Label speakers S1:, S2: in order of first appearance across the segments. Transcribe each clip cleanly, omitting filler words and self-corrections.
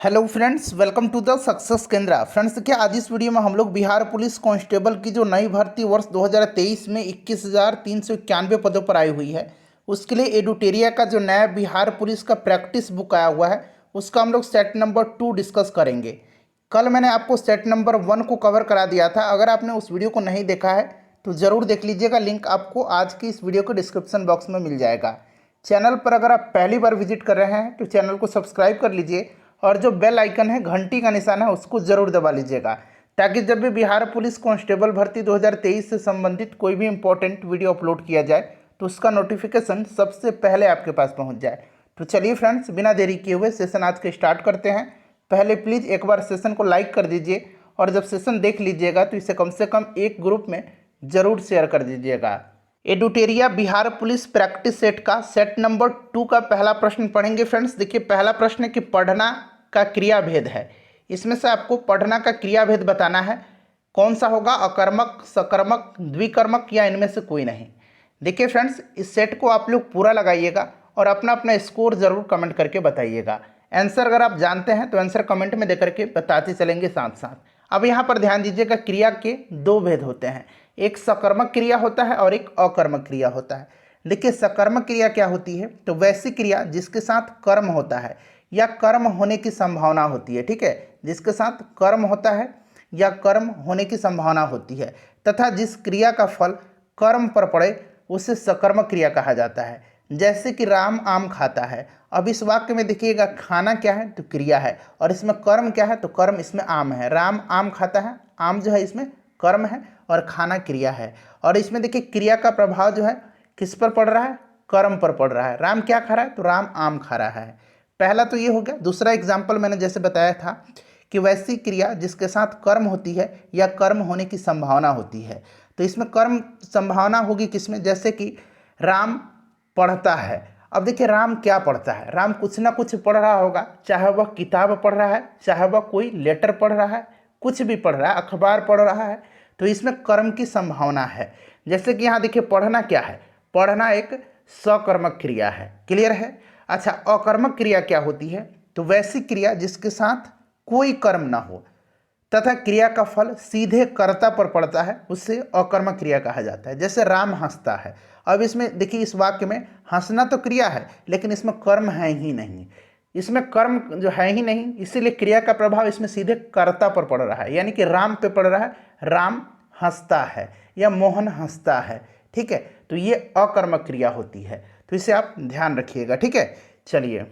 S1: Hello friends, welcome to the success केंद्र। Friends, देखिए आज इस वीडियो में हम लोग बिहार पुलिस कांस्टेबल की जो नई भर्ती वर्ष 2023 में 21,391 पदों पर आई हुई है, उसके लिए एडुटेरिया का जो नया बिहार पुलिस का प्रैक्टिस बुक आया हुआ है उसका हम लोग सेट नंबर 2 डिस्कस करेंगे। कल मैंने आपको सेट नंबर 1 को कवर करा दिया था। अगर आपने उस वीडियो को नहीं देखा है तो ज़रूर देख लीजिएगा, लिंक आपको आज की इस वीडियो के डिस्क्रिप्शन बॉक्स में मिल जाएगा। चैनल पर अगर आप पहली बार विजिट कर रहे हैं तो चैनल को सब्सक्राइब कर लीजिए और जो बेल आइकन है, घंटी का निशान है, उसको ज़रूर दबा लीजिएगा ताकि जब भी बिहार पुलिस कांस्टेबल भर्ती 2023 से संबंधित कोई भी इंपॉर्टेंट वीडियो अपलोड किया जाए तो उसका नोटिफिकेशन सबसे पहले आपके पास पहुंच जाए। तो चलिए फ्रेंड्स, बिना देरी किए हुए सेशन आज के स्टार्ट करते हैं। पहले प्लीज़ एक बार सेशन को लाइक कर दीजिए और जब सेशन देख लीजिएगा तो इसे कम से कम एक ग्रुप में ज़रूर शेयर कर दीजिएगा। एडुटेरिया बिहार पुलिस प्रैक्टिस सेट का सेट नंबर 2 का पहला प्रश्न पढ़ेंगे। फ्रेंड्स, देखिए पहला प्रश्न है कि पढ़ना का क्रिया भेद है। इसमें से आपको पढ़ना का क्रिया भेद बताना है। कौन सा होगा? अकर्मक, सकर्मक, द्विकर्मक या इनमें से कोई नहीं। देखिए फ्रेंड्स, इस सेट को आप लोग पूरा लगाइएगा और अपना अपना स्कोर ज़रूर कमेंट करके बताइएगा। आंसर अगर आप जानते हैं तो आंसर कमेंट में दे करके बताते चलेंगे साथ साथ। अब यहाँ पर ध्यान दीजिएगा, क्रिया के दो भेद होते हैं, एक सकर्मक क्रिया होता है और एक अकर्मक क्रिया होता है। देखिए सकर्मक क्रिया क्या होती है? तो वैसी क्रिया जिसके साथ कर्म होता है या कर्म होने की संभावना होती है। ठीक है, जिसके साथ कर्म होता है या कर्म होने की संभावना होती है तथा जिस क्रिया का फल कर्म पर पड़े उसे सकर्मक क्रिया कहा जाता है। जैसे कि राम आम खाता है। अब इस वाक्य में देखिएगा, खाना क्या है? तो क्रिया है, और इसमें कर्म क्या है? तो कर्म इसमें आम है। राम आम खाता है, आम जो है इसमें कर्म है और खाना क्रिया है। और इसमें देखिए क्रिया का प्रभाव जो है किस पर पड़ रहा है? कर्म पर पड़ रहा है। राम क्या खा रहा है? तो राम आम खा रहा है। पहला तो ये हो गया। दूसरा एग्जाम्पल मैंने जैसे बताया था कि वैसी क्रिया जिसके साथ कर्म होती है या कर्म होने की संभावना होती है। तो इसमें कर्म संभावना होगी किसमें? जैसे कि राम पढ़ता है। अब देखिए राम क्या पढ़ता है? राम कुछ ना कुछ पढ़ रहा होगा, चाहे वह किताब पढ़ रहा है, चाहे वह कोई लेटर पढ़ रहा है, कुछ भी पढ़ रहा है, अखबार पढ़ रहा है। तो इसमें कर्म की संभावना है। जैसे कि यहाँ देखिए पढ़ना क्या है? पढ़ना एक सकर्मक क्रिया है। क्लियर है? अच्छा, अकर्मक क्रिया क्या होती है? तो वैसी क्रिया जिसके साथ कोई कर्म ना हो तथा क्रिया का फल सीधे कर्ता पर पड़ता है, उससे अकर्मक क्रिया कहा जाता है। जैसे राम हंसता है। अब इसमें देखिए इस वाक्य में हंसना तो क्रिया है लेकिन इसमें कर्म है ही नहीं। इसमें कर्म जो है ही नहीं, इसीलिए क्रिया का प्रभाव इसमें सीधे कर्ता पर पड़ रहा है, यानी कि राम पे पड़ रहा है। राम हंसता है या मोहन हंसता है। ठीक है, तो ये अकर्मक क्रिया होती है। तो इसे आप ध्यान रखिएगा। ठीक है, चलिए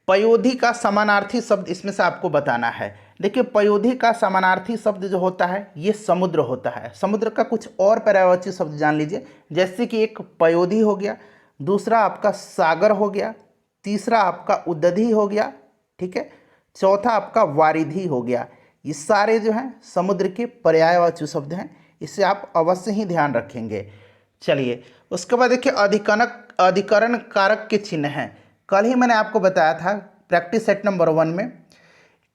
S1: पयोधी का समानार्थी शब्द इसमें से आपको बताना है। देखिए पयोधी का समानार्थी शब्द जो होता है ये समुद्र होता है। समुद्र का कुछ और पर्यायवाची शब्द जान लीजिए। जैसे कि एक पयोधी हो गया, दूसरा आपका सागर हो गया, तीसरा आपका उदधि हो गया, ठीक है, चौथा आपका वारिधि हो गया। ये सारे जो हैं समुद्र के पर्यायवाची शब्द हैं, इसे आप अवश्य ही ध्यान रखेंगे। चलिए उसके बाद देखिए अधिकरण कारक के चिन्ह हैं। कल ही मैंने आपको बताया था प्रैक्टिस सेट नंबर 1 में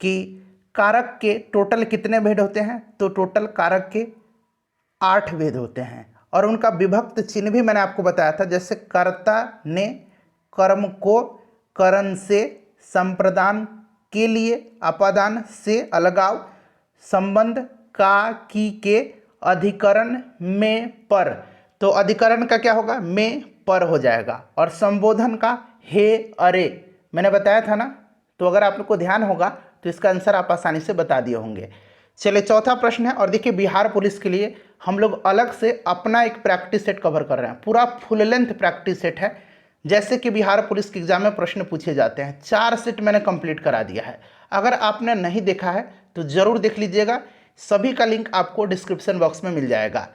S1: कि कारक के टोटल कितने भेद होते हैं? तो टोटल कारक के 8 भेद होते हैं और उनका विभक्त चिन्ह भी मैंने आपको बताया था। जैसे कर्ता ने, कर्म को, करण से, संप्रदान के लिए, अपादान से, अलगाव, संबंध का, की, के, अधिकरण में, पर। तो अधिकरण का क्या होगा? में, पर हो जाएगा। और संबोधन का हे, अरे, मैंने बताया था ना। तो अगर आप लोग को ध्यान होगा तो इसका आंसर आप आसानी से बता दिए होंगे। चलिए चौथा प्रश्न है, और देखिए बिहार पुलिस के लिए हम लोग अलग से अपना एक प्रैक्टिस सेट कवर कर रहे हैं। पूरा फुल लेंथ प्रैक्टिस सेट है। जैसे कि बिहार पुलिस के एग्जाम में प्रश्न पूछे जाते हैं, 4 सेट मैंने कंप्लीट करा दिया है। अगर आपने नहीं देखा है तो ज़रूर देख लीजिएगा। सभी का लिंक आपको डिस्क्रिप्शन बॉक्स में मिल जाएगा।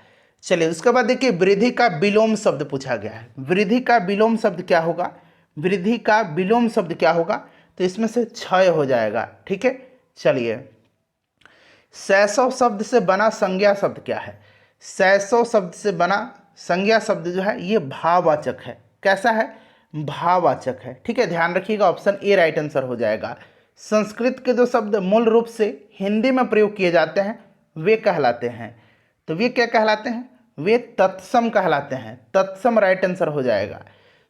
S1: चलिए उसके बाद देखिए वृद्धि का विलोम शब्द पूछा गया है। वृद्धि का विलोम शब्द क्या होगा? वृद्धि का विलोम शब्द क्या होगा? तो इसमें से क्षय हो जाएगा। ठीक है, चलिए शैशव शब्द से बना संज्ञा शब्द क्या है? शैशव शब्द से बना संज्ञा शब्द जो है ये भाववाचक है। कैसा है? भाववाचक है। ठीक है, ध्यान रखिएगा, ऑप्शन ए राइट आंसर हो जाएगा। संस्कृत के जो शब्द मूल रूप से हिंदी में प्रयोग किए जाते हैं वे कहलाते हैं। तो वे क्या कहलाते हैं? वे तत्सम कहलाते हैं। तत्सम राइट आंसर हो जाएगा।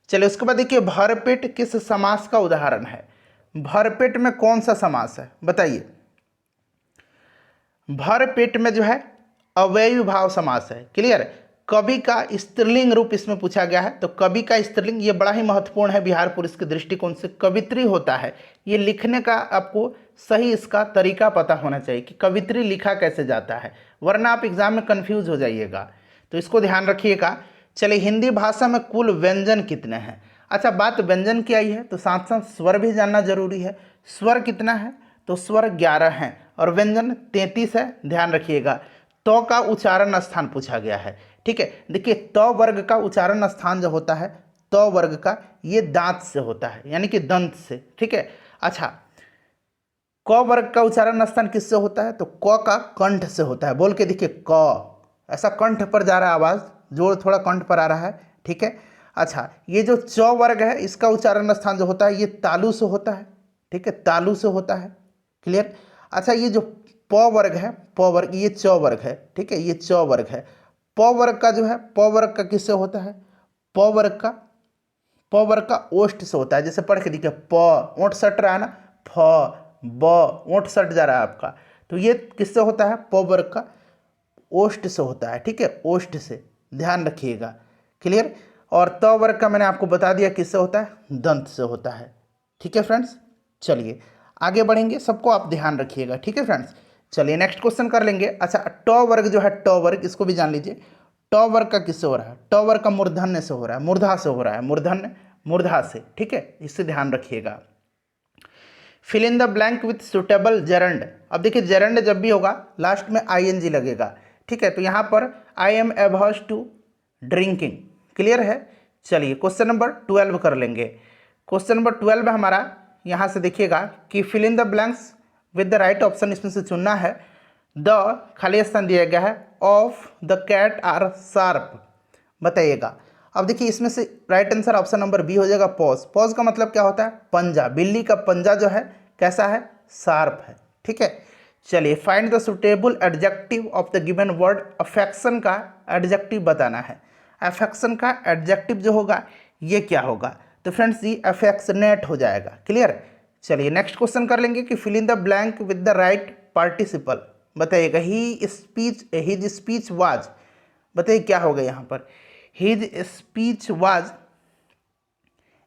S1: चलिए उसके बाद देखिए भरपेट किस समास का उदाहरण है? भरपेट में कौन सा समास है बताइए। भरपेट में जो है अव्ययी भाव समास है। क्लियर। कवि का स्त्रीलिंग रूप इसमें पूछा गया है, तो कवि का स्त्रीलिंग ये बड़ा ही महत्वपूर्ण है बिहार पुलिस के दृष्टिकोण से। कवित्री होता है, ये लिखने का आपको सही इसका तरीका पता होना चाहिए कि कवित्री लिखा कैसे जाता है, वरना आप एग्जाम में कंफ्यूज हो जाइएगा, तो इसको ध्यान रखिएगा। चलिए, हिंदी भाषा में कुल व्यंजन कितने हैं। अच्छा, बात व्यंजन की आई है तो साथ साथ स्वर भी जानना जरूरी है। स्वर कितना है, तो स्वर 11 हैं और व्यंजन 33 है, ध्यान रखिएगा। तो का उच्चारण स्थान पूछा गया है। ठीक है, देखिए तो वर्ग का उच्चारण स्थान जो होता है, तो वर्ग का, ये दांत से होता है, यानी कि दंत से। ठीक है। अच्छा, क वर्ग का उच्चारण स्थान किससे होता है, तो क का कंठ से होता है। बोल के देखिए, क ऐसा कंठ पर जा रहा है, आवाज जोर थोड़ा कंठ पर आ रहा है। ठीक है। अच्छा, ये जो च वर्ग है इसका उच्चारण स्थान जो होता है ये तालु से होता है। ठीक है, तालु से होता है। क्लियर। अच्छा, ये जो प वर्ग है, प वर्ग, ये च वर्ग है। ठीक है, ये च वर्ग है। प वर्ग का जो है, प वर्ग का किससे होता है, प वर्ग का ओष्ठ से होता है। जैसे पढ़ के देखिए, प ओंठ सट रहा है ना, फ ब ओंठ सट जा रहा है आपका, तो ये किससे होता है, प वर्ग का ओष्ठ से होता है। ठीक है, ओष्ठ से, ध्यान रखिएगा। क्लियर। और त वर्ग का मैंने आपको बता दिया किससे होता है, दंत से होता है। ठीक है फ्रेंड्स, चलिए आगे बढ़ेंगे, सबको आप ध्यान रखिएगा। ठीक है फ्रेंड्स, चलिए नेक्स्ट क्वेश्चन कर लेंगे। अच्छा, ट वर्ग जो है, ट वर्ग, इसको भी जान लीजिए। ट वर्ग का किससे हो रहा है, ट वर्ग का मूर्धन्य से हो रहा है, मूर्धा से हो रहा है, मूर्धन्य मूर्धा से। ठीक है, इससे ध्यान रखिएगा। Fill in the blank with suitable gerund. अब देखिए, जेरंड जब भी होगा लास्ट में आईएनजी लगेगा। ठीक है, तो यहाँ पर I am averse to drinking. Clear है। चलिए क्वेश्चन नंबर 12 कर लेंगे। क्वेश्चन नंबर 12 हमारा यहाँ से देखिएगा कि fill in the blanks with the right option, इसमें से चुनना है। द खाली स्थान दिया गया है, of the cat are sharp, बताइएगा। अब देखिए, इसमें से right answer option number B हो जाएगा, पॉज। पॉज का मतलब क्या होता है, पंजा। बिल्ली का पंजा जो है कैसा है, शार्प है। ठीक है। चलिए, find the suitable adjective of the given word. Affection का एडजेक्टिव बताना है। अफेक्शन का एडजेक्टिव जो होगा ये क्या होगा, तो फ्रेंड्स ये अफेक्शनेट हो जाएगा। क्लियर। चलिए नेक्स्ट क्वेश्चन कर लेंगे कि fill in the blank with the right participle, बताइएगा। हिज स्पीच वाज, बताइए क्या होगा यहाँ पर, his speech was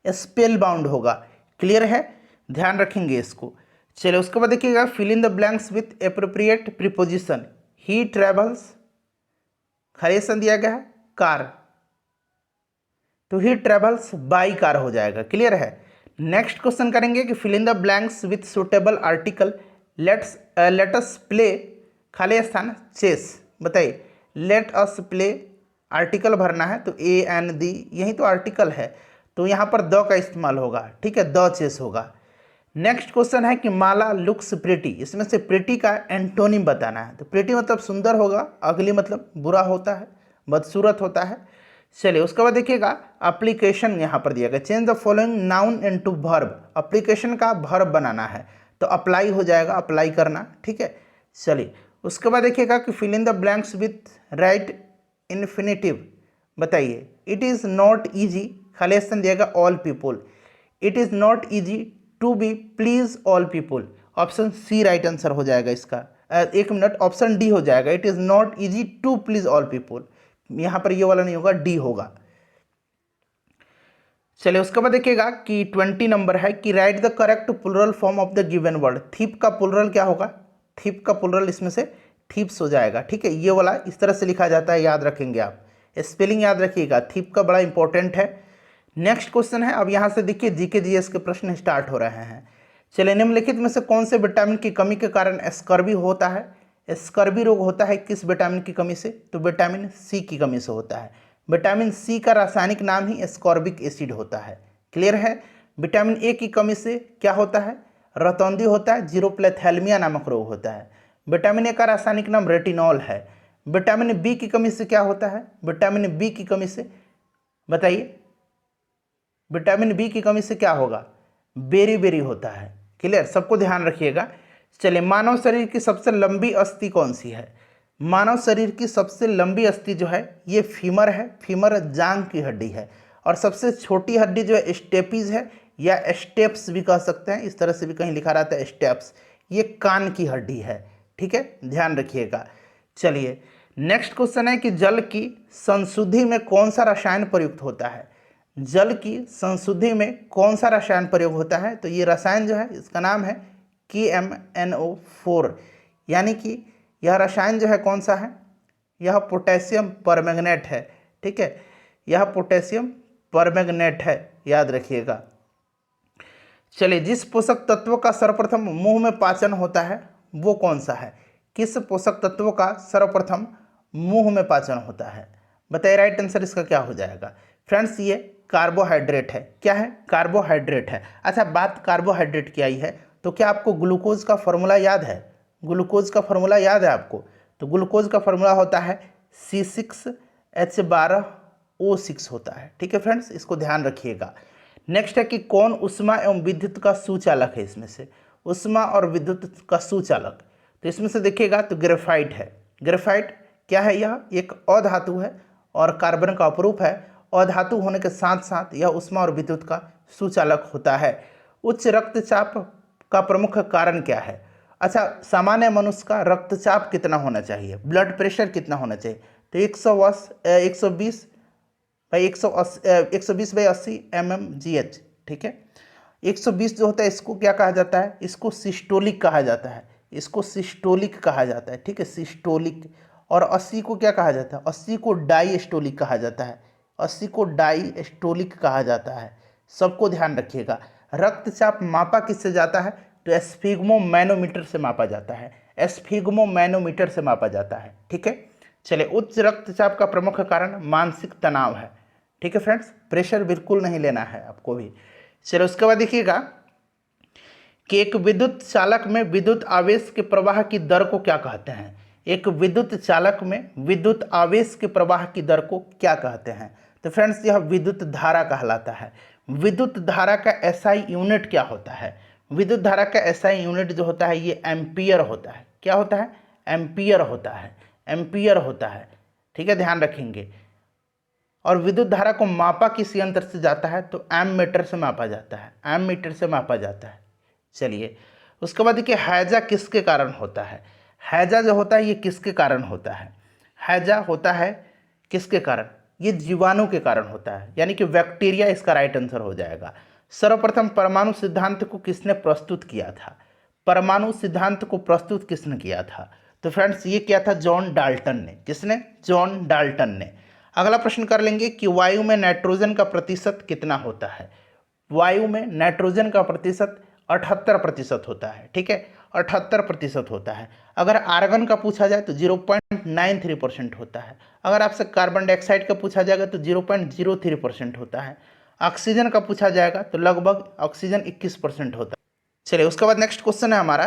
S1: spell bound होगा। क्लियर है, ध्यान रखेंगे इसको। चलिए उसके बाद देखिएगा, fill in the blanks with appropriate preposition. He travels, खाली स्थान दिया गया है, कार, तो ही ट्रेवल्स बाई कार हो जाएगा। क्लियर है। नेक्स्ट क्वेश्चन करेंगे कि fill in the blanks with suitable article. Let us play, खाली स्थान चेस, बताइए। लेट अस प्ले, आर्टिकल भरना है, तो ए एन दी, यही तो आर्टिकल है, तो यहाँ पर द का इस्तेमाल होगा। ठीक है, द चेस होगा। नेक्स्ट क्वेश्चन है कि माला लुक्स प्रिटी, इसमें से प्रिटी का एंटोनिम बताना है। तो प्रिटी मतलब सुंदर होगा, अगली मतलब बुरा होता है, बदसूरत होता है। चलिए उसके बाद देखिएगा, एप्लीकेशन यहाँ पर दिया गया। Change the following noun into verb, application का वर्ब बनाना है, तो अप्लाई हो जाएगा, अप्लाई करना। ठीक है। चलिए उसके बाद देखिएगा कि fill in the blanks with right infinitive, बताइए। इट इज़ नॉट ईजी, खाली स्थान दिएगा all people. It is not easy to be please all people, option C right answer हो जाएगा इसका। एक मिनट, ऑप्शन डी हो जाएगा। It is not easy to please all people, यहाँ पर ये वाला नहीं होगा, डी होगा। चलिए उसके बाद देखिएगा कि 20 नंबर है कि right the correct plural form of the given word. Thief का प्लुरल क्या होगा, थीप का प्लुरल इसमें से थीप्स हो जाएगा। ठीक है, ये वाला इस तरह से लिखा जाता है, याद रखेंगे आप, स्पेलिंग याद रखिएगा, थीप का बड़ा इंपॉर्टेंट है। नेक्स्ट क्वेश्चन है, अब यहाँ से देखिए जीके जीएस के प्रश्न स्टार्ट हो रहे हैं। चलिए, निम्नलिखित में से कौन से विटामिन की कमी के कारण स्कर्वी होता है। स्कर्वी रोग होता है किस विटामिन की कमी से, तो विटामिन सी की कमी से होता है। विटामिन सी का रासायनिक नाम ही एस्कॉर्बिक एसिड होता है। क्लियर है। विटामिन ए की कमी से क्या होता है, रतौंधी होता है, जीरोप्लेथैलेमिया नामक रोग होता है। विटामिन ए का रासायनिक नाम रेटिनॉल है। विटामिन बी की कमी से क्या होता है, विटामिन बी की कमी से, बताइए। विटामिन बी की कमी से क्या होगा, बेरी होता है। क्लियर, सबको ध्यान रखिएगा। चलिए, मानव शरीर की सबसे लंबी अस्थि कौन सी है। मानव शरीर की सबसे लंबी अस्थि जो है ये फीमर है। फीमर जांग की हड्डी है। और सबसे छोटी हड्डी जो है स्टेपीज है, या स्टेप्स भी कह सकते हैं, इस तरह से भी कहीं लिखा रहता है स्टेप्स। ये कान की हड्डी है, ठीक है, ध्यान रखिएगा। चलिए नेक्स्ट क्वेश्चन है कि जल की संशुद्धि में कौन सा रसायन प्रयुक्त होता है। जल की संशुद्धि में कौन सा रसायन प्रयोग होता है, तो ये रसायन जो है इसका नाम है KMNO4, यानी कि यह रसायन जो है कौन सा है, यह पोटेशियम परमैंगनेट है, ठीक है, यह पोटेशियम परमैंगनेट है, याद रखिएगा। चलिए जिस पोषक तत्व का सर्वप्रथम मुंह में पाचन होता है वो कौन सा है, किस पोषक तत्व का सर्वप्रथम मुंह में पाचन होता है, बताइए राइट आंसर इसका क्या हो जाएगा। फ्रेंड्स ये कार्बोहाइड्रेट है, क्या है, कार्बोहाइड्रेट है। अच्छा बात कार्बोहाइड्रेट की आई है तो क्या आपको ग्लूकोज का फॉर्मूला याद है, ग्लूकोज का फॉर्मूला याद है आपको, तो ग्लूकोज का फॉर्मूला होता है C6H12O6 होता है, ठीक है फ्रेंड्स, इसको ध्यान रखिएगा। नेक्स्ट है कि कौन ऊष्मा एवं विद्युत का सुचालक है, इसमें से ऊष्मा और विद्युत का सुचालक, तो इसमें से देखिएगा तो ग्रेफाइट है। ग्रेफाइट क्या है, यह एक अधातु है और कार्बन का अपरूप है। अधातु होने के साथ साथ यह ऊष्मा और विद्युत का सुचालक होता है। उच्च रक्तचाप का प्रमुख कारण क्या है, अच्छा सामान्य मनुष्य का रक्तचाप कितना होना चाहिए, ब्लड प्रेशर कितना होना चाहिए, तो 120/80 mmGH, ठीक है। 120 जो होता है इसको क्या कहा जाता है, इसको सिस्टोलिक कहा जाता है, इसको सिस्टोलिक कहा जाता है, ठीक है, सिस्टोलिक। और 80 को क्या कहा जाता है, 80 को डाईस्टोलिक कहा जाता है, 80 को डाईस्टोलिक कहा जाता है, सबको ध्यान रखिएगा। रक्तचाप मापा किससे जाता है, तो स्फिग्मोमैनोमीटर से मापा जाता है, स्फिग्मोमैनोमीटर से मापा जाता है, ठीक है। चलिए उच्च रक्तचाप का प्रमुख कारण मानसिक तनाव है, ठीक है फ्रेंड्स, प्रेशर बिल्कुल नहीं लेना है आपको भी। चलिए उसके बाद देखिएगा कि एक विद्युत चालक में विद्युत आवेश के प्रवाह की दर को क्या कहते हैं, एक विद्युत चालक में विद्युत आवेश के प्रवाह की दर को क्या कहते हैं, तो फ्रेंड्स यह विद्युत धारा कहलाता है। विद्युत धारा का एसआई यूनिट क्या होता है, विद्युत धारा का एसआई यूनिट जो होता है ये एम्पियर होता है, क्या होता है, एम्पियर होता है, एम्पियर होता है, ठीक है, ध्यान रखेंगे। और विद्युत धारा को मापा किस यंत्र से जाता है, तो एममीटर से मापा जाता है, एममीटर से मापा जाता है। चलिए उसके बाद देखिए हैजा किसके कारण होता है, हैजा जो होता है ये किसके कारण होता है, हैजा होता है किसके कारण, ये जीवाणु के कारण होता है, यानी कि बैक्टीरिया इसका राइट आंसर हो जाएगा। सर्वप्रथम परमाणु सिद्धांत को किसने प्रस्तुत किया था, परमाणु सिद्धांत को प्रस्तुत किसने किया था, तो फ्रेंड्स ये क्या था, जॉन डाल्टन ने, किसने, जॉन डाल्टन ने। अगला प्रश्न कर लेंगे कि वायु में नाइट्रोजन का प्रतिशत कितना होता है, वायु में नाइट्रोजन का प्रतिशत 78% होता है, ठीक है, 78% होता है। अगर आर्गन का पूछा जाए तो 0.93% होता है। अगर आपसे कार्बन डाइऑक्साइड का पूछा जाएगा तो 0.03% होता है। ऑक्सीजन का पूछा जाएगा तो लगभग ऑक्सीजन 21% होता है। चलिए उसके बाद नेक्स्ट क्वेश्चन है हमारा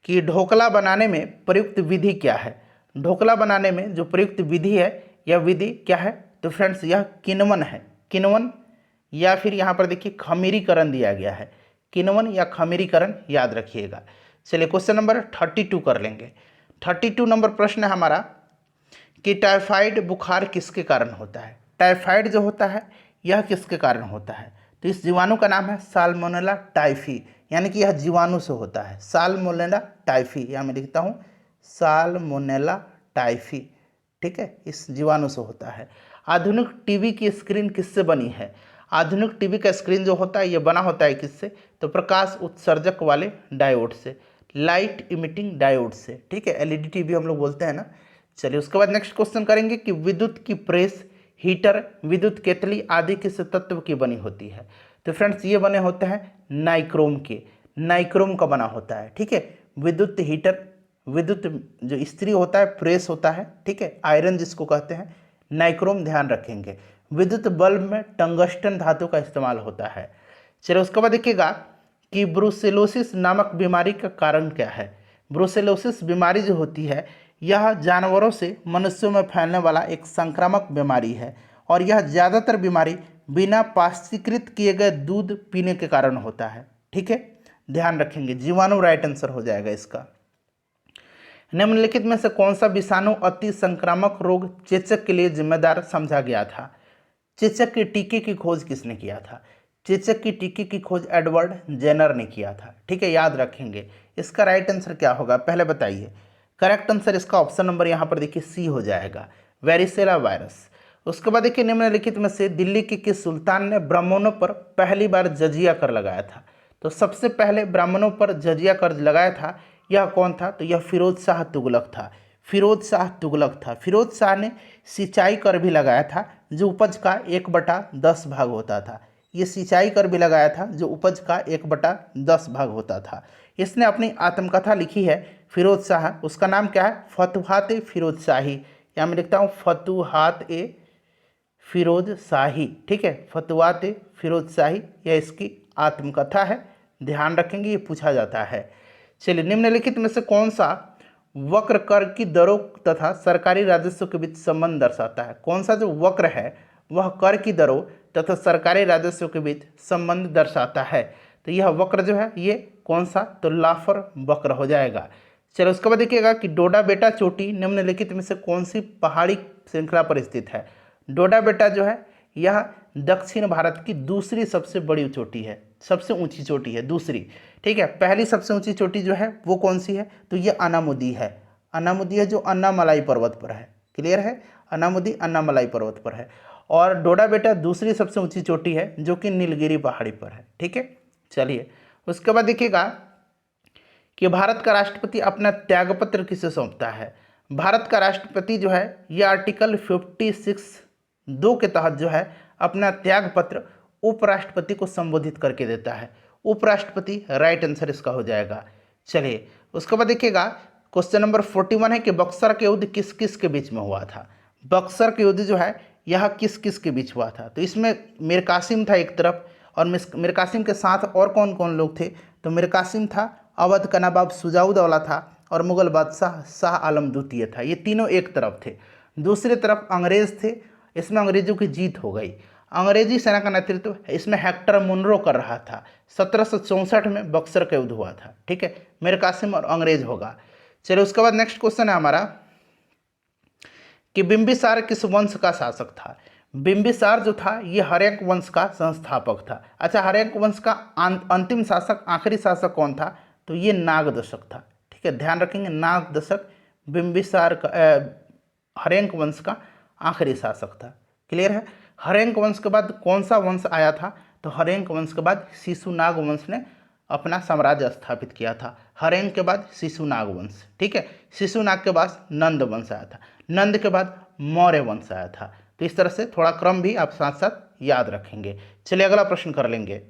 S1: कि ढोकला बनाने में प्रयुक्त विधि क्या है, ढोकला बनाने में जो प्रयुक्त विधि है यह विधि क्या है, तो फ्रेंड्स यह किण्वन है, किण्वन, या फिर यहाँ पर देखिए खमीरीकरण दिया गया है, किण्वन या खमीरीकरण, याद रखिएगा। चलिए क्वेश्चन नंबर 32 कर लेंगे। 32 नंबर प्रश्न है हमारा कि टाइफाइड बुखार किसके कारण होता है, टाइफाइड जो होता है यह किसके कारण होता है, तो इस जीवाणु का नाम है साल्मोनेला टाइफी, यानी कि यह जीवाणु से होता है, साल्मोनेला टाइफी, यहाँ मैं लिखता हूँ साल्मोनेला टाइफी, ठीक है, इस जीवाणु से होता है। आधुनिक टीवी की स्क्रीन किससे बनी है, आधुनिक टीवी का स्क्रीन जो होता है ये बना होता है किससे, तो प्रकाश उत्सर्जक वाले डायोड से, लाइट इमिटिंग डायोड से, ठीक है, एलईडी टीवी हम लोग बोलते हैं ना। चलिए उसके बाद नेक्स्ट क्वेश्चन करेंगे कि विद्युत की प्रेस, हीटर, विद्युत केतली आदि किस तत्व की बनी होती है, तो फ्रेंड्स ये बने होते हैं नाइक्रोम के, नाइक्रोम का बना होता है, ठीक है। विद्युत हीटर, विद्युत जो इस्त्री होता है, प्रेस होता है, ठीक है, आयरन जिसको कहते हैं, नाइक्रोम, ध्यान रखेंगे। विद्युत बल्ब में टंगस्टन धातु का इस्तेमाल होता है। चलिए उसके बाद देखिएगा कि ब्रुसेलोसिस नामक बीमारी का कारण क्या है, ब्रुसेलोसिस बीमारी जो होती है यह जानवरों से मनुष्यों में फैलने वाला एक संक्रामक बीमारी है और यह ज़्यादातर बीमारी बिना पाश्चीकृत किए गए दूध पीने के कारण होता है, ठीक है, ध्यान रखेंगे, जीवाणु राइट आंसर हो जाएगा इसका। निम्नलिखित में से कौन सा विषाणु अति संक्रामक रोग चेचक के लिए जिम्मेदार समझा गया था, चेचक के टीके की खोज किसने किया था, चेचक की टीके की खोज एडवर्ड जेनर ने किया था। ठीक है, याद रखेंगे। इसका राइट आंसर क्या होगा पहले बताइए। करेक्ट आंसर इसका ऑप्शन नंबर यहाँ पर देखिए सी हो जाएगा, वेरिसेला वायरस। उसके बाद देखिए निम्नलिखित में से दिल्ली के किस सुल्तान ने ब्राह्मणों पर पहली बार जजिया कर लगाया था। तो सबसे पहले ब्राह्मणों पर जजिया कर लगाया था, यह कौन था? तो यह फिरोज शाह तुगलक था। फिरोज शाह तुगलक था। फिरोज शाह ने सिंचाई कर भी लगाया था, जो उपज का 1/10 भाग होता था। ये सिंचाई कर भी लगाया था, जो उपज का 1/10 भाग होता था। इसने अपनी आत्मकथा लिखी है फिरोज शाह, उसका नाम क्या है? फतुहात ए फिरोज शाही। या मैं लिखता हूँ फतुहात ए फिरोज शाही। ठीक है, फतुहात ए फिरोज शाही, यह इसकी आत्मकथा है, ध्यान रखेंगे, ये पूछा जाता है। चलिए, निम्नलिखित में से कौन सा वक्र कर की दरों तथा सरकारी राजस्व के बीच संबंध दर्शाता है? कौन सा जो वक्र है वह कर की दरों तथा सरकारी राजस्व के बीच संबंध दर्शाता है? तो यह वक्र जो है ये कौन सा? तो लाफर वक्र हो जाएगा। चलो, उसके बाद देखिएगा कि डोडा बेटा चोटी निम्नलिखित में से कौन सी पहाड़ी श्रृंखला पर स्थित है? डोडा बेटा जो है यह दक्षिण भारत की दूसरी सबसे बड़ी चोटी है, सबसे ऊंची चोटी है, दूसरी। ठीक है, पहली सबसे ऊंची चोटी जो है वो कौन सी है? तो ये अनामुदी है। अनामुदी है जो अन्नामलाई पर्वत पर है। क्लियर है, अनामुदी अन्नामलाई पर्वत पर है। और डोडा बेटा दूसरी सबसे ऊंची चोटी है जो कि नीलगिरी पहाड़ी पर है। ठीक है, चलिए, उसके बाद देखिएगा कि भारत का राष्ट्रपति अपना त्यागपत्र किसे सौंपता है? भारत का राष्ट्रपति जो है यह आर्टिकल 56(2) के तहत जो है अपना त्यागपत्र उपराष्ट्रपति को संबोधित करके देता है। उपराष्ट्रपति राइट आंसर इसका हो जाएगा। चलिए, उसके बाद देखिएगा क्वेश्चन नंबर 41 है कि बक्सर के युद्ध किस किस के बीच में हुआ था? बक्सर के युद्ध जो है यह किस किस के बीच हुआ था? तो इसमें मीर कासिम था एक तरफ, और मीर कासिम के साथ और कौन कौन लोग थे? तो मीर कासिम था, अवध का नवाब शुजाउद्दौला था, और मुगल बादशाह शाह आलम द्वितीय था। ये तीनों एक तरफ थे। दूसरी तरफ अंग्रेज थे, इसमें अंग्रेजों की जीत हो गई। अंग्रेजी सेना का नेतृत्व इसमें हेक्टर मुनरो कर रहा था। 1764 में बक्सर का युद्ध हुआ था। ठीक है, मीर कासिम और अंग्रेज होगा। चलिए, उसके बाद नेक्स्ट क्वेश्चन है हमारा कि बिंबिसार किस वंश का शासक था? बिंबिसार जो था ये हर्यक वंश का संस्थापक था। अच्छा, हर्यक वंश का अंतिम शासक, आखिरी शासक कौन था? तो ये नागदशक था। ठीक है, ध्यान रखेंगे, नागदशक बिंबिसार का हर्यक वंश का आखिरी शासक था। क्लियर है। हर्यक वंश के बाद कौन सा वंश आया था? तो हर्यक वंश के बाद शिशुनाग वंश ने अपना साम्राज्य स्थापित किया था। हर्यक के बाद शिशुनाग वंश। ठीक है, शिशुनाग के बाद नंद वंश आया था, नंद के बाद मौर्य वंश आया था। तो इस तरह से थोड़ा क्रम भी आप साथ साथ याद रखेंगे। चलिए, अगला प्रश्न कर लेंगे।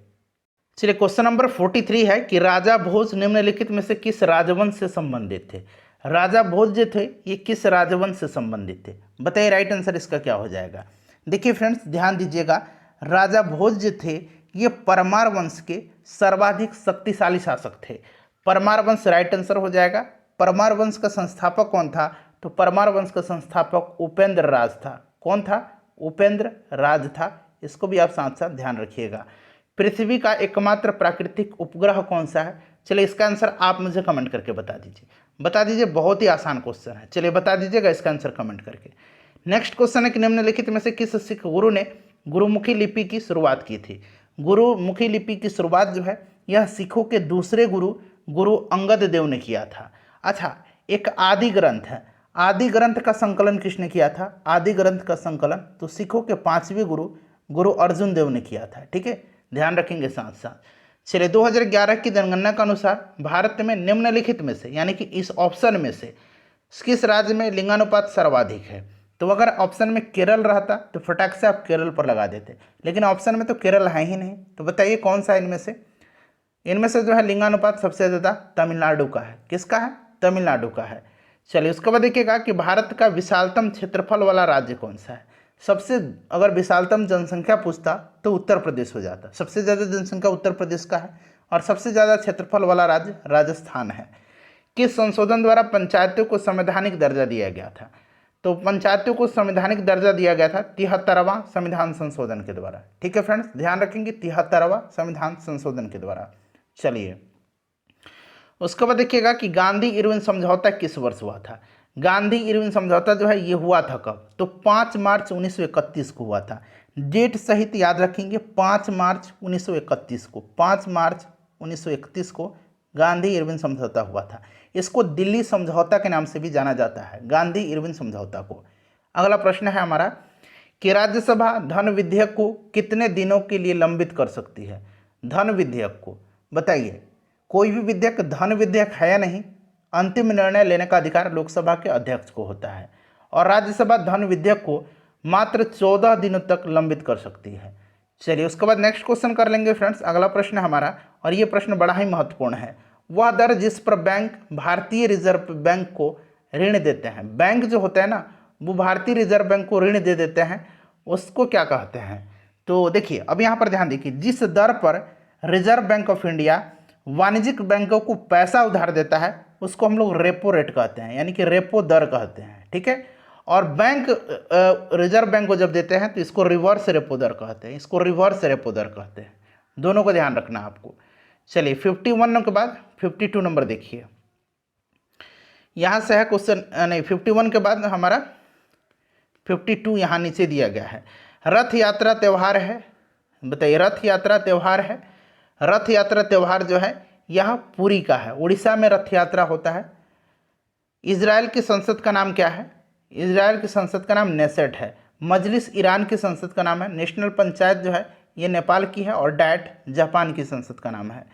S1: चलिए, क्वेश्चन नंबर 43 है कि राजा भोज निम्नलिखित में से किस राजवंश से संबंधित थे? राजा भोज जो थे ये किस राजवंश से संबंधित थे? बताइए, राइट आंसर इसका क्या हो जाएगा। देखिए फ्रेंड्स, ध्यान दीजिएगा, राजा भोज जो थे ये परमार वंश के सर्वाधिक शक्तिशाली शासक थे। परमार वंश राइट आंसर हो जाएगा। परमार वंश का संस्थापक कौन था? तो परमार वंश का संस्थापक उपेंद्र राज था। कौन था? उपेंद्र राज था। इसको भी आप साथ साथ ध्यान रखिएगा। पृथ्वी का एकमात्र प्राकृतिक उपग्रह कौन सा है? चलिए, इसका आंसर आप मुझे कमेंट करके बता दीजिए। बता दीजिए, बहुत ही आसान क्वेश्चन है। चलिए, बता दीजिएगा इसका आंसर कमेंट करके। नेक्स्ट क्वेश्चन है कि निम्नलिखित में से किस सिख गुरु ने गुरुमुखी लिपि की शुरुआत की थी? गुरुमुखी लिपि की शुरुआत जो है यह सिखों के दूसरे गुरु गुरु अंगद देव ने किया था। अच्छा, एक आदि ग्रंथ है, आदि ग्रंथ का संकलन किसने किया था? आदि ग्रंथ का संकलन तो सिखों के 5वें गुरु गुरु अर्जुन देव ने किया था। ठीक है, ध्यान रखेंगे साथ साथ। चलिए, 2011 की जनगणना के अनुसार भारत में निम्नलिखित में से, यानी कि इस ऑप्शन में से किस राज्य में लिंगानुपात सर्वाधिक है? तो अगर ऑप्शन में केरल रहता तो फटाक से आप केरल पर लगा देते, लेकिन ऑप्शन में तो केरल है ही नहीं। तो बताइए कौन सा इनमें से? इनमें से जो है लिंगानुपात सबसे ज़्यादा तमिलनाडु का है। किसका है? तमिलनाडु का है। चलिए, उसके बाद देखिएगा कि भारत का विशालतम क्षेत्रफल वाला राज्य कौन सा है? सबसे अगर विशालतम जनसंख्या पूछता तो उत्तर प्रदेश हो जाता। सबसे ज़्यादा जनसंख्या उत्तर प्रदेश का है, और सबसे ज़्यादा क्षेत्रफल वाला राज्य राजस्थान है। किस संशोधन द्वारा पंचायतों को संवैधानिक दर्जा दिया गया था? तो पंचायतों को संवैधानिक दर्जा दिया गया था 73वां संविधान संशोधन के द्वारा। ठीक है फ्रेंड्स, ध्यान रखेंगे, 73वां संविधान संशोधन के द्वारा। चलिए, उसके बाद देखिएगा कि गांधी इरविन समझौता किस वर्ष हुआ था? गांधी इरविन समझौता जो है ये हुआ था कब? तो 5 मार्च 1931 को हुआ था। डेट सहित याद रखेंगे 5 मार्च 1931 को, 5 मार्च 1931 को गांधी इरविन समझौता हुआ था। इसको दिल्ली समझौता के नाम से भी जाना जाता है, गांधी इरविन समझौता को। अगला प्रश्न है हमारा कि राज्यसभा धन विधेयक को कितने दिनों के लिए लंबित कर सकती है। धन विधेयक को बताइए, कोई भी विधेयक धन विधेयक है या नहीं, अंतिम निर्णय लेने का अधिकार लोकसभा के अध्यक्ष को होता है और राज्यसभा धन विधेयक को मात्र 14 दिनों तक लंबित कर सकती है। चलिए उसके बाद नेक्स्ट क्वेश्चन कर लेंगे फ्रेंड्स। अगला प्रश्न हमारा, और ये प्रश्न बड़ा ही महत्वपूर्ण है, वह दर जिस पर बैंक भारतीय रिजर्व बैंक को ऋण देते हैं, बैंक जो होता है ना वो भारतीय रिजर्व बैंक को ऋण दे देते हैं, उसको क्या कहते हैं। तो देखिए अब यहाँ पर ध्यान देखिए, जिस दर पर रिजर्व बैंक ऑफ इंडिया वाणिज्यिक बैंकों को पैसा उधार देता है उसको हम लोग रेपो रेट कहते हैं, यानी कि रेपो दर कहते हैं, ठीक है। और बैंक रिजर्व बैंक को जब देते हैं तो इसको रिवर्स रेपो दर कहते हैं, इसको रिवर्स रेपो दर कहते हैं। दोनों को ध्यान रखना आपको। चलिए 51 के बाद 52 नंबर देखिए, यहाँ से है क्वेश्चन, नहीं 51 के बाद हमारा 52 यहाँ नीचे दिया गया है। रथ यात्रा त्यौहार है, बताइए रथ यात्रा त्यौहार है। रथ यात्रा त्यौहार जो है यह पुरी का है, उड़ीसा में रथ यात्रा होता है। इजराइल की संसद का नाम क्या है, इजराइल की संसद का नाम नेसेट है। मजलिस ईरान की संसद का नाम है। नेशनल पंचायत जो है ये नेपाल की है और डायट जापान की संसद का नाम है।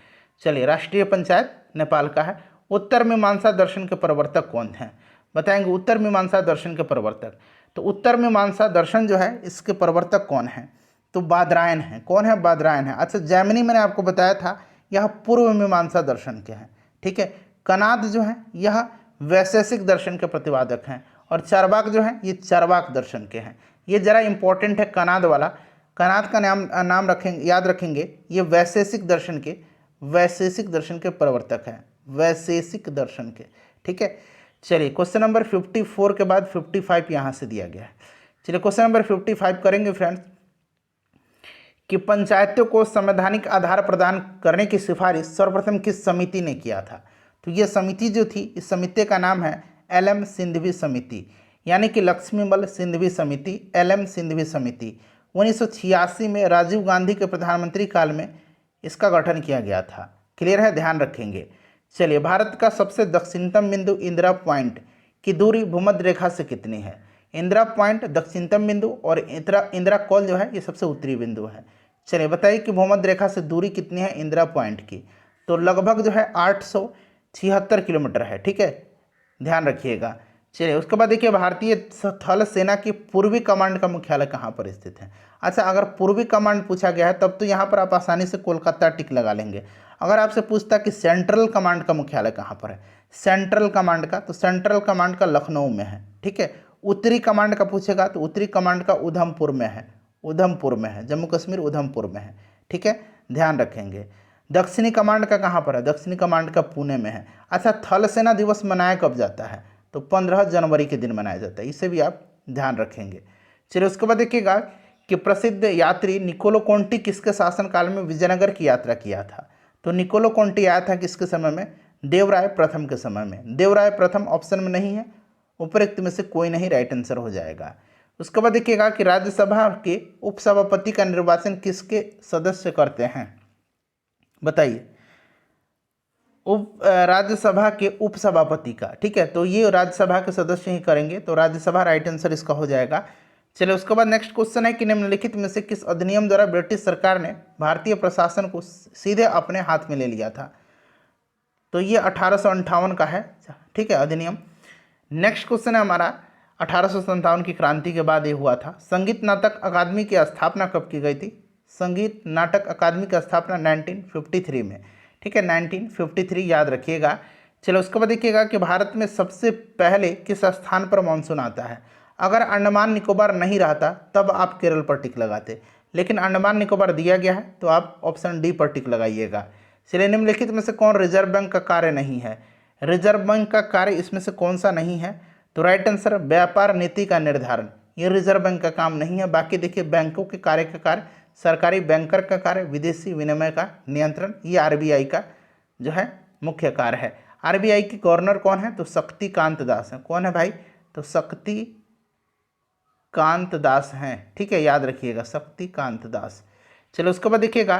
S1: चलिए राष्ट्रीय पंचायत नेपाल का है। उत्तर मीमांसा दर्शन के प्रवर्तक कौन हैं, बताएंगे उत्तर मीमांसा दर्शन के प्रवर्तक। तो उत्तर मीमांसा दर्शन जो है इसके प्रवर्तक कौन हैं, तो बादरायण हैं। कौन है, बादरायण है। अच्छा जैमिनी मैंने आपको बताया था यह पूर्व मीमांसा दर्शन के हैं, ठीक है। कनाद जो है यह वैशेषिक दर्शन के प्रतिपादक हैं और चारवाक जो है ये चारवाक दर्शन के हैं। ये जरा इंपॉर्टेंट है कनाद वाला, कनाद का नाम रखेंगे, याद रखेंगे, ये वैशेषिक दर्शन के प्रवर्तक हैं, वैशेषिक दर्शन के, ठीक है। चलिए क्वेश्चन नंबर 54 के बाद 55 यहाँ से दिया गया है। चलिए क्वेश्चन नंबर 55 करेंगे फ्रेंड्स कि पंचायतों को संवैधानिक आधार प्रदान करने की सिफारिश सर्वप्रथम किस समिति ने किया था। तो ये समिति जो थी, इस समिति का नाम है एल.एम. सिंघवी समिति, यानी कि लक्ष्मीबल सिंघवी समिति, एल.एम. सिंघवी समिति। 1986 में राजीव गांधी के प्रधानमंत्री काल में इसका गठन किया गया था। क्लियर है, ध्यान रखेंगे। चलिए भारत का सबसे दक्षिणतम बिंदु इंदिरा पॉइंट की दूरी भूमध्य रेखा से कितनी है। इंदिरा पॉइंट दक्षिणतम बिंदु और इंदिरा कॉल जो है ये सबसे उत्तरी बिंदु है। चलिए बताइए कि भूमध्य रेखा से दूरी कितनी है इंदिरा पॉइंट की, तो लगभग जो है 876 किलोमीटर है, ठीक है, ध्यान रखिएगा। चलिए उसके बाद देखिए भारतीय थल सेना की पूर्वी कमांड का मुख्यालय कहाँ पर स्थित है। अच्छा अगर पूर्वी कमांड पूछा गया है तब तो यहाँ पर आप आसानी से कोलकाता टिक लगा लेंगे। अगर आपसे पूछता कि सेंट्रल कमांड का मुख्यालय कहाँ पर है, सेंट्रल कमांड का, तो सेंट्रल कमांड का लखनऊ में है, ठीक है। उत्तरी कमांड का पूछेगा तो उत्तरी कमांड का उधमपुर में है, उधमपुर में है, जम्मू कश्मीर उधमपुर में है, ठीक है, ध्यान रखेंगे। दक्षिणी कमांड का कहाँ पर है, दक्षिणी कमांड का पुणे में है। अच्छा थल सेना दिवस मनाया कब जाता है, तो 15 जनवरी के दिन मनाया जाता है, इसे भी आप ध्यान रखेंगे। चलिए उसके बाद देखिएगा कि प्रसिद्ध यात्री निकोलो कोंटी किसके शासनकाल में विजयनगर की यात्रा किया था। तो निकोलो कोंटी आया था किसके समय में, देवराय प्रथम के समय में। देवराय प्रथम ऑप्शन में नहीं है, उपरोक्त में से कोई नहीं राइट आंसर हो जाएगा। उसके बाद देखिएगा कि राज्यसभा के उपसभापति का निर्वाचन किसके सदस्य करते हैं, बताइए। राज्यसभा के उपसभापति का, ठीक है, तो ये राज्यसभा के सदस्य ही करेंगे, तो राज्यसभा राइट आंसर इसका हो जाएगा। चलिए उसके बाद नेक्स्ट क्वेश्चन है कि निम्नलिखित में से किस अधिनियम द्वारा ब्रिटिश सरकार ने भारतीय प्रशासन को सीधे अपने हाथ में ले लिया था। तो ये 1858 का है, ठीक है, अधिनियम। नेक्स्ट क्वेश्चन है हमारा 1857 की क्रांति के बाद ये हुआ था। संगीत नाटक अकादमी की स्थापना कब की गई थी। संगीत नाटक अकादमी की स्थापना 1953 में, ठीक है, 1953 याद रखिएगा। चलो उसके बाद देखिएगा कि भारत में सबसे पहले किस स्थान पर मानसून आता है। अगर अंडमान निकोबार नहीं रहता तब आप केरल पर टिक लगाते, लेकिन अंडमान निकोबार दिया गया है तो आप ऑप्शन डी पर टिक लगाइएगा। चलिए निम्नलिखित में से कौन रिजर्व बैंक का कार्य नहीं है। रिजर्व बैंक का कार्य इसमें से कौन सा नहीं है, तो राइट आंसर व्यापार नीति का निर्धारण, ये रिजर्व बैंक का काम नहीं है। बाकी देखिए बैंकों के कार्य का कार्य, सरकारी बैंकर का कार्य, विदेशी विनिमय का नियंत्रण, ये आरबीआई का जो है मुख्य कार्य है। आरबीआई के गवर्नर कौन है, तो शक्तिकांत दास है। कौन है भाई, तो शक्तिकांत कांत दास हैं, ठीक है, याद रखिएगा, शक्तिकांत दास। चलो उसके बाद देखिएगा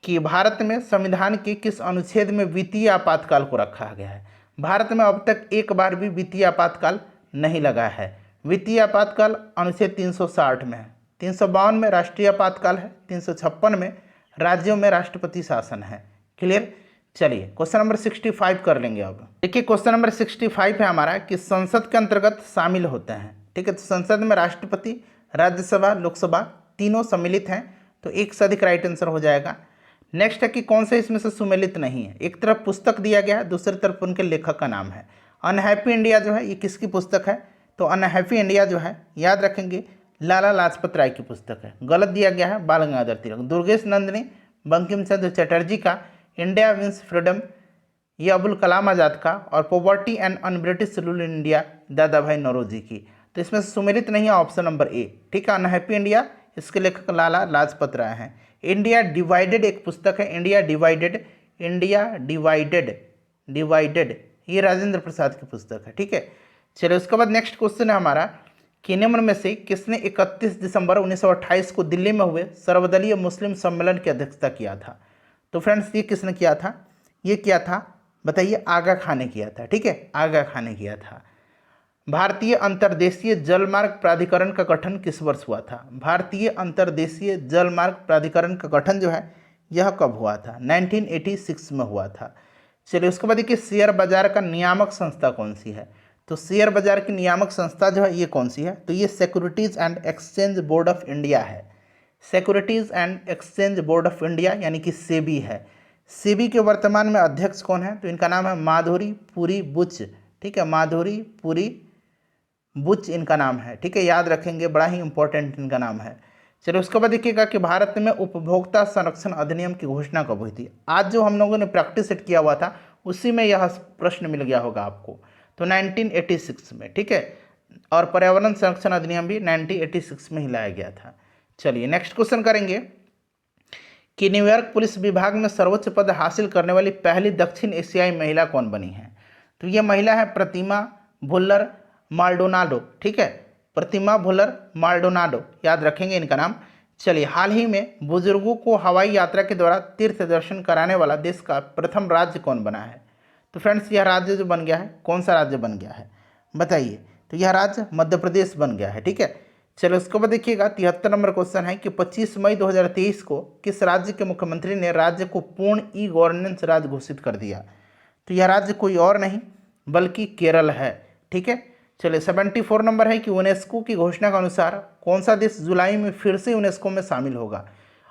S1: कि भारत में संविधान के किस अनुच्छेद में वित्तीय आपातकाल को रखा गया है। भारत में अब तक एक बार भी वित्तीय आपातकाल नहीं लगा है। वित्तीय आपातकाल अनुच्छेद 360 में है, 352 में राष्ट्रीय आपातकाल है, 356 में राज्यों में राष्ट्रपति शासन है। क्लियर। चलिए क्वेश्चन नंबर 65 कर लेंगे। अब देखिए क्वेश्चन नंबर 65 है हमारा कि संसद के अंतर्गत शामिल होते हैं, ठीक है। तो संसद में राष्ट्रपति, राज्यसभा, लोकसभा तीनों सम्मिलित हैं, तो एक से अधिक राइट आंसर हो जाएगा। नेक्स्ट है कि कौन से इसमें से सुमेलित नहीं है। एक तरफ पुस्तक दिया गया है, दूसरी तरफ उनके लेखक का नाम है। अनहैप्पी इंडिया जो है ये किसकी पुस्तक है, तो अनहैप्पी इंडिया जो है याद रखेंगे लाला लाजपत राय की पुस्तक है। गलत दिया गया है बाल गंगाधर तिलक। दुर्गेश नंदिनी बंकिम चंद्र चटर्जी का इंडिया विंस फ्रीडम ये अबुल कलाम आज़ाद का, और poverty and un British rule in India दादा भाई नौरोजी की। तो इसमें से सुमेलित नहीं है ऑप्शन नंबर ए, ठीक है। अनहैप्पी इंडिया इसके लेखक लाला लाजपत राय हैं। इंडिया डिवाइडेड एक पुस्तक है, India divided, India divided divided ये राजेंद्र प्रसाद की पुस्तक है, ठीक है। चलिए उसके बाद नेक्स्ट क्वेश्चन है हमारा कि निम्न में से किसने 31 दिसंबर 1928 को दिल्ली में हुए सर्वदलीय मुस्लिम सम्मेलन की अध्यक्षता किया था। तो फ्रेंड्स ये किसने किया था, ये किया था बताइए, आगा खान ने किया था, ठीक है, आगा खान ने किया था। भारतीय अंतर्देशीय जलमार्ग प्राधिकरण का गठन किस वर्ष हुआ था। भारतीय अंतर्देशीय जलमार्ग प्राधिकरण का गठन जो है यह कब हुआ था, 1986 में हुआ था। चलिए उसके बाद देखिए शेयर बाजार का नियामक संस्था कौन सी है। तो शेयर बाजार की नियामक संस्था जो है ये कौन सी है, तो ये securities and exchange board of India है। Securities and exchange board of India यानी कि सेबी है। सेबी के वर्तमान में अध्यक्ष कौन है, तो इनका नाम है माधुरी पुरी बुच, ठीक है, माधुरी पुरी बुच इनका नाम है, ठीक है, याद रखेंगे, बड़ा ही इंपॉर्टेंट इनका नाम है। चलिए उसके बाद देखिएगा कि भारत में उपभोक्ता संरक्षण अधिनियम की घोषणा कब हुई थी। आज जो हम लोगों ने प्रैक्टिस सेट किया हुआ था उसी में यह प्रश्न मिल गया होगा आपको, तो 1986 में, ठीक है। और पर्यावरण संरक्षण अधिनियम भी 1986 में ही लाया गया था। चलिए नेक्स्ट क्वेश्चन करेंगे कि न्यूयॉर्क पुलिस विभाग में सर्वोच्च पद हासिल करने वाली पहली दक्षिण एशियाई महिला कौन बनी है। तो ये महिला है प्रतिमा भुल्लर माल्डोनाडो, ठीक है, प्रतिमा भुल्लर माल्डोनाडो, याद रखेंगे इनका नाम। चलिए हाल ही में बुजुर्गों को हवाई यात्रा के द्वारा तीर्थ दर्शन कराने वाला देश का प्रथम राज्य कौन बना है। तो फ्रेंड्स यह राज्य जो बन गया है, कौन सा राज्य बन गया है बताइए, तो यह राज्य मध्य प्रदेश बन गया है, ठीक है। चलो उसके बाद देखिएगा 73 नंबर क्वेश्चन है कि 25 मई 2023 को किस राज्य के मुख्यमंत्री ने राज्य को पूर्ण ई गवर्नेंस राज्य घोषित कर दिया। तो यह राज्य कोई और नहीं बल्कि केरल है, ठीक है। चलिए 74 नंबर है कि यूनेस्को की घोषणा के अनुसार कौन सा देश जुलाई में फिर से यूनेस्को में शामिल होगा।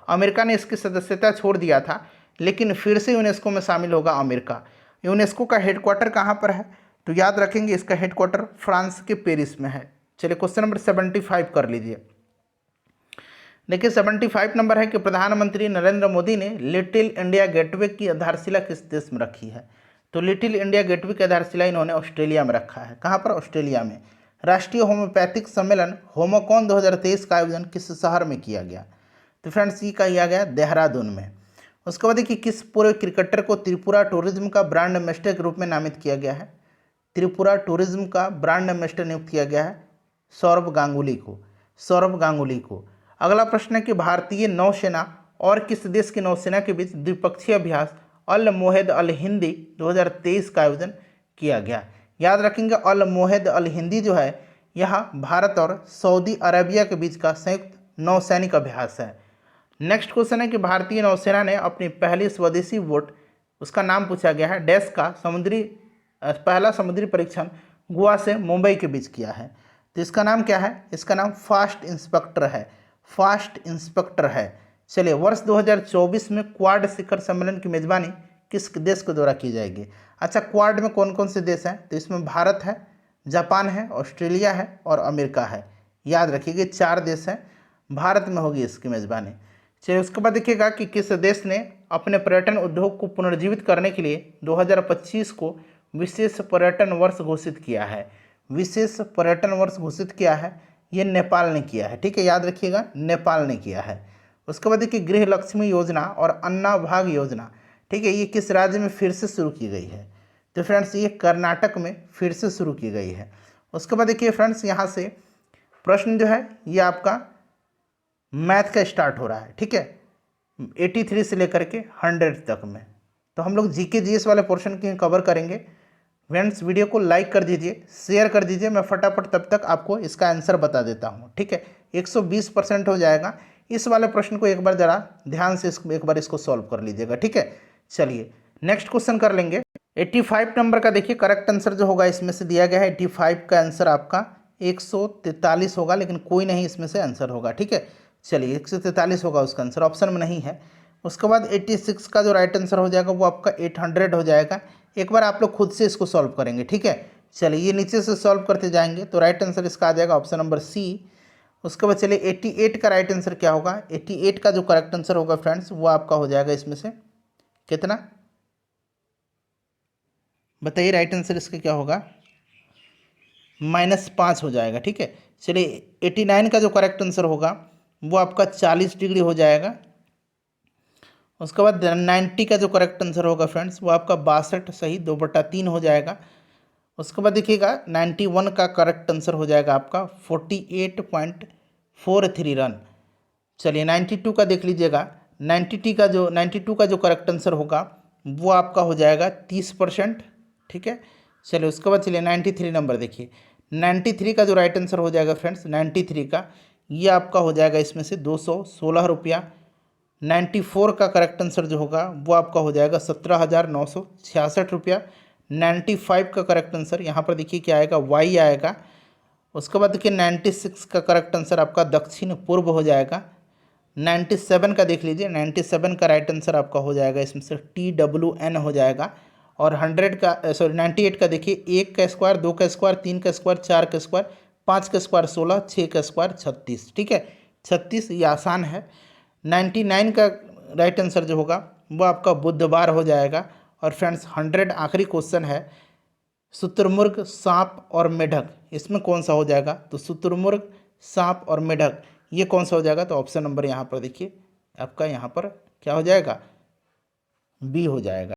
S1: अमेरिका ने इसकी सदस्यता छोड़ दिया था लेकिन फिर से यूनेस्को में शामिल होगा अमेरिका। यूनेस्को का हेडक्वार्टर कहाँ पर है, तो याद रखेंगे इसका हेडक्वार्टर फ्रांस के पेरिस में है। चलिए क्वेश्चन नंबर 75 कर लीजिए। देखिए 75 नंबर है कि प्रधानमंत्री नरेंद्र मोदी ने लिटिल इंडिया गेटवे की आधारशिला किस देश में रखी है। तो लिटिल इंडिया गेटवे की आधारशिला इन्होंने ऑस्ट्रेलिया में रखा है। कहाँ पर, ऑस्ट्रेलिया में। राष्ट्रीय होम्योपैथिक सम्मेलन होमोकॉन 2023 का आयोजन किस शहर में किया गया। तो फ्रेंड्स ये किया गया देहरादून में। उसके बाद देखिए किस पूर्व क्रिकेटर को त्रिपुरा टूरिज्म का ब्रांड एम्बेसडर के रूप में नामित किया गया है। त्रिपुरा टूरिज्म का ब्रांड एम्बेसडर नियुक्त किया गया है सौरभ गांगुली को, सौरभ गांगुली को। अगला प्रश्न है कि भारतीय नौसेना और किस देश की नौसेना के बीच द्विपक्षीय अभ्यास अल मोहेद अल हिंदी 2023 का आयोजन किया गया। याद रखेंगे अल मोहेद अल हिंदी जो है यह भारत और सऊदी अरेबिया के बीच का संयुक्त नौसैनिक अभ्यास है। नेक्स्ट क्वेश्चन है कि भारतीय नौसेना ने अपनी पहली स्वदेशी बोट, उसका नाम पूछा गया है डैश का पहला समुद्री परीक्षण गोवा से मुंबई के बीच किया है। तो इसका नाम क्या है, इसका नाम फास्ट इंस्पेक्टर है, फास्ट इंस्पेक्टर है। चलिए वर्ष 2024 में क्वाड शिखर सम्मेलन की मेजबानी किस देश के द्वारा की जाएगी। अच्छा क्वाड में कौन कौन से देश हैं, तो इसमें भारत है, जापान है, ऑस्ट्रेलिया है और अमेरिका है। याद रखिएगा 4 देश हैं, भारत में होगी इसकी मेजबानी। चलिए उसके बाद देखिएगा कि किस देश ने अपने पर्यटन उद्योग को पुनर्जीवित करने के लिए 2025 को विशेष पर्यटन वर्ष घोषित किया है। विशेष पर्यटन वर्ष घोषित किया है, ये नेपाल ने किया है, ठीक है, याद रखिएगा नेपाल ने किया है। उसके बाद देखिए गृह लक्ष्मी योजना और अन्ना भाग योजना, ठीक है, ये किस राज्य में फिर से शुरू की गई है। तो फ्रेंड्स ये कर्नाटक में फिर से शुरू की गई है। उसके बाद देखिए फ्रेंड्स यहाँ से प्रश्न जो है ये आपका मैथ का स्टार्ट हो रहा है, ठीक है, 83 से लेकर के 100 तक में। तो हम लोग जीके जीएस वाले पोर्शन की कवर करेंगे। फ्रेंड्स वीडियो को लाइक कर दीजिए, शेयर कर दीजिए, मैं फटाफट तब तक आपको इसका आंसर बता देता हूँ, ठीक है। 120% हो जाएगा। इस वाले प्रश्न को एक बार ज़रा ध्यान से एक बार इसको सॉल्व कर लीजिएगा, ठीक है। चलिए नेक्स्ट क्वेश्चन कर लेंगे। 85 नंबर का देखिए करेक्ट आंसर जो होगा इसमें से दिया गया है 85 का आंसर आपका 143 होगा, लेकिन कोई नहीं इसमें से आंसर होगा, ठीक है। चलिए 143 होगा उसका आंसर, ऑप्शन में नहीं है। उसके बाद 86 का जो राइट आंसर हो जाएगा वो आपका 800 हो जाएगा। एक बार आप लोग खुद से इसको सॉल्व करेंगे, ठीक है। चलिए ये नीचे से सॉल्व करते जाएंगे तो राइट आंसर इसका आ जाएगा ऑप्शन नंबर सी। उसके बाद चलिए 88 का राइट आंसर क्या होगा, 88 का जो करेक्ट आंसर होगा फ्रेंड्स वो आपका हो जाएगा इसमें से कितना, बताइए राइट आंसर इसका क्या होगा, -5 हो जाएगा, ठीक है। चलिए 89 का जो करेक्ट आंसर होगा वो आपका 40 डिग्री हो जाएगा। उसके बाद 90 का जो करेक्ट आंसर होगा फ्रेंड्स वो आपका 62 सही 2/3 हो जाएगा। उसके बाद देखिएगा 91 का करेक्ट आंसर हो जाएगा आपका 48.43 रन। चलिए 92 का देख लीजिएगा, 92 का जो करेक्ट आंसर होगा वो आपका हो जाएगा 30%, ठीक है। चलिए उसके बाद चलिए 93 नंबर देखिए, 93 का जो राइट आंसर हो जाएगा फ्रेंड्स 93 का ये आपका हो जाएगा इसमें से 216 रुपया। 94 का करेक्ट आंसर जो होगा वो आपका हो जाएगा 17,966 रुपया। 95 का करेक्ट आंसर यहाँ पर देखिए क्या आएगा, वाई आएगा। उसके बाद देखिए 96 का करेक्ट आंसर आपका दक्षिण पूर्व हो जाएगा। 97 का देख लीजिए, 97 का राइट आंसर आपका हो जाएगा इसमें से TWN हो जाएगा। और 100 का 98 का देखिए 1 का स्क्वायर, 2 का स्क्वायर, 3 का स्क्वायर, 4 का स्क्वायर, 5 का स्क्वायर 16, 6 का स्क्वायर 36, ठीक है। 36 ये आसान है। 99 का राइट आंसर जो होगा वो आपका बुधवार हो जाएगा। और फ्रेंड्स 100 आखिरी क्वेश्चन है, शुतुरमुर्ग, सांप और मेढक इसमें कौन सा हो जाएगा, तो शुतुरमुर्ग, सांप और मेढक ये कौन सा हो जाएगा, तो ऑप्शन नंबर यहाँ पर देखिए आपका यहाँ पर क्या हो जाएगा, बी हो जाएगा।